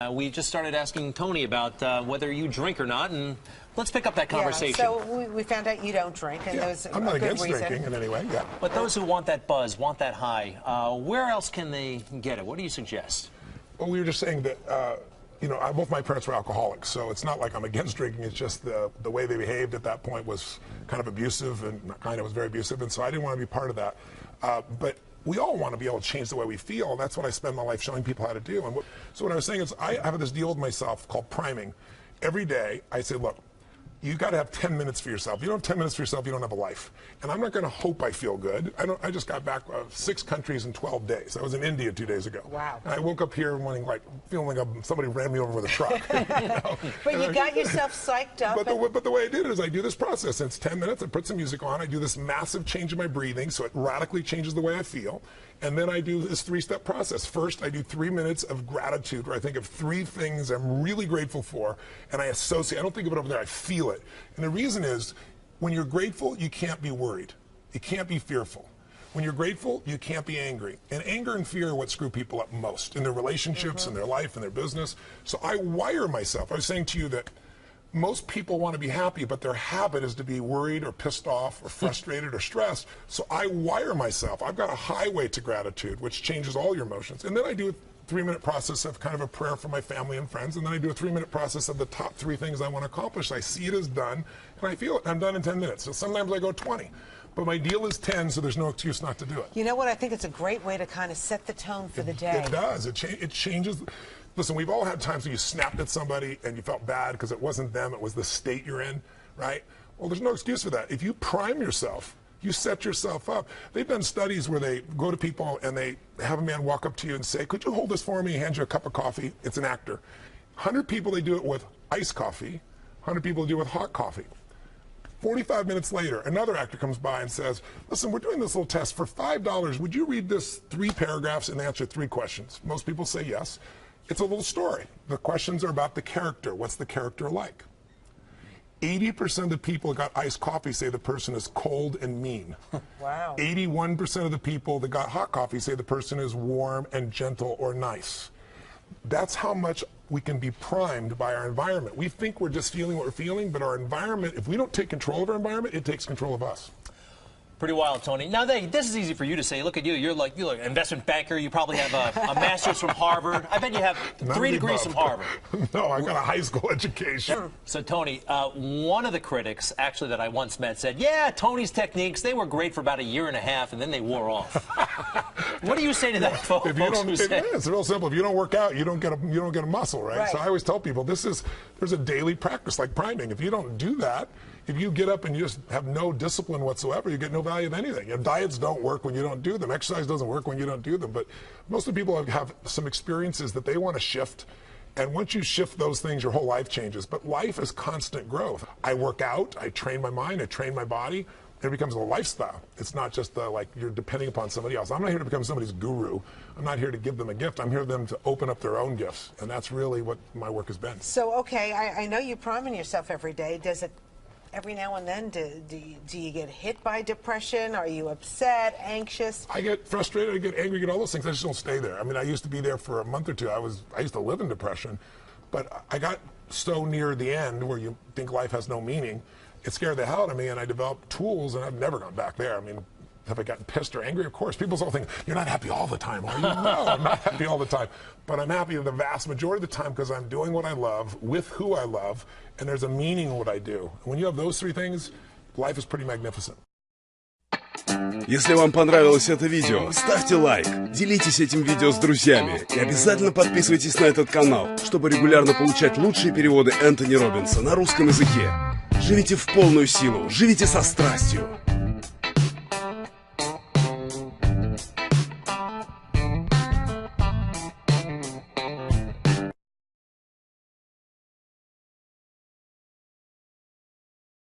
We just started asking Tony about whether you drink or not, and let's pick up that conversation. Yeah, so we found out you don't drink, and there's I'm not a good against reason. drinking in any way. Yeah. But those who want that buzz, want that high, where else can they get it? What do you suggest? Well, we were just saying that, both my parents were alcoholics, so it's not like I'm against drinking. It's just the way they behaved at that point was kind of abusive, and was very abusive, and so I didn't want to be part of that. But we all want to be able to change the way we feel. That's what I spend my life showing people how to do. So what I was saying is I have this deal with myself called priming. Every day I say, look, you got to have 10 minutes for yourself. If you don't have 10 minutes for yourself, you don't have a life. And I'm not going to hope I feel good. I just got back 6 countries in 12 days. I was in India 2 days ago. Wow. And I woke up here feeling like somebody ran me over with a truck. But you got yourself psyched up. But the way I did it is I do this process. It's 10 minutes. I put some music on. I do this massive change in my breathing, so it radically changes the way I feel. And then I do this 3-step process. First, I do 3 minutes of gratitude, where I think of 3 things I'm really grateful for, and I associate. I don't think of it over there. I feel it. And the reason is, when you're grateful, you can't be worried. You can't be fearful. When you're grateful, you can't be angry. And anger and fear are what screw people up most in their relationships, in their life, in their business. So I wire myself. I was saying to you that most people want to be happy, but their habit is to be worried or pissed off or frustrated or stressed. So I wire myself. I've got a highway to gratitude, which changes all your emotions. And then I do a 3-minute process of kind of a prayer for my family and friends. And then I do a 3-minute process of the top 3 things I want to accomplish. I see it as done, and I feel it. I'm done in 10 minutes. So sometimes I go 20. But my deal is 10, so there's no excuse not to do it. You know what? I think it's a great way to kind of set the tone for the day. It does. It changes. Listen, we've all had times when you snapped at somebody and you felt bad because it wasn't them, it was the state you're in, right? Well, there's no excuse for that. If you prime yourself, you set yourself up. They've done studies where they go to people and they have a man walk up to you and say, could you hold this for me? He hands you a cup of coffee. It's an actor. 100 people, they do it with iced coffee. 100 people do it with hot coffee. 45 minutes later, another actor comes by and says, listen, we're doing this little test. For $5, would you read this 3 paragraphs and answer 3 questions? Most people say yes. It's a little story. The questions are about the character. What's the character like? 80% of the people that got iced coffee say the person is cold and mean. Wow. 81% of the people that got hot coffee say the person is warm and gentle or nice. That's how much we can be primed by our environment. We think we're just feeling what we're feeling, but our environment, if we don't take control of our environment, it takes control of us. Pretty wild, Tony. Now, this is easy for you to say. Look at you. You're like an investment banker. You probably have a master's from Harvard. I bet you have 3 degrees from Harvard. No, I got a high school education. So, Tony, one of the critics, actually, that I once met said, yeah, Tony's techniques, they were great for about 1.5 years, and then they wore off. What do you say to that, folks? It's real simple. If you don't work out, you don't get a muscle, right? So I always tell people, there's a daily practice like priming. If you don't do that, if you get up and you just have no discipline whatsoever, you get no value of anything. Diets don't work when you don't do them. Exercise doesn't work when you don't do them. But most of the people have some experiences that they want to shift. And once you shift those things, your whole life changes. But life is constant growth. I work out, I train my mind, I train my body. It becomes a lifestyle. It's not just like you're depending upon somebody else. I'm not here to become somebody's guru. I'm not here to give them a gift. I'm here for them to open up their own gifts. And that's really what my work has been. So, okay, I know you're priming yourself every day. Does it, every now and then, do you get hit by depression? Are you upset, anxious? I get frustrated, I get angry, I get all those things. I just don't stay there. I mean, I used to be there for a month or 2. I used to live in depression. But I got so near the end where you think life has no meaning. It scared the hell out of me, and I developed tools, and I've never gone back there. I mean, have I gotten pissed or angry? Of course. People all think, you're not happy all the time, are you? No, I'm not happy all the time. But I'm happy the vast majority of the time because I'm doing what I love, with who I love, and there's a meaning in what I do. When you have those 3 things, life is pretty magnificent. Если вам понравилось это видео, ставьте лайк, делитесь этим видео с друзьями и обязательно подписывайтесь на этот канал, чтобы регулярно получать лучшие переводы Энтони Роббинса на русском языке. Живите в полную силу, живите со страстью.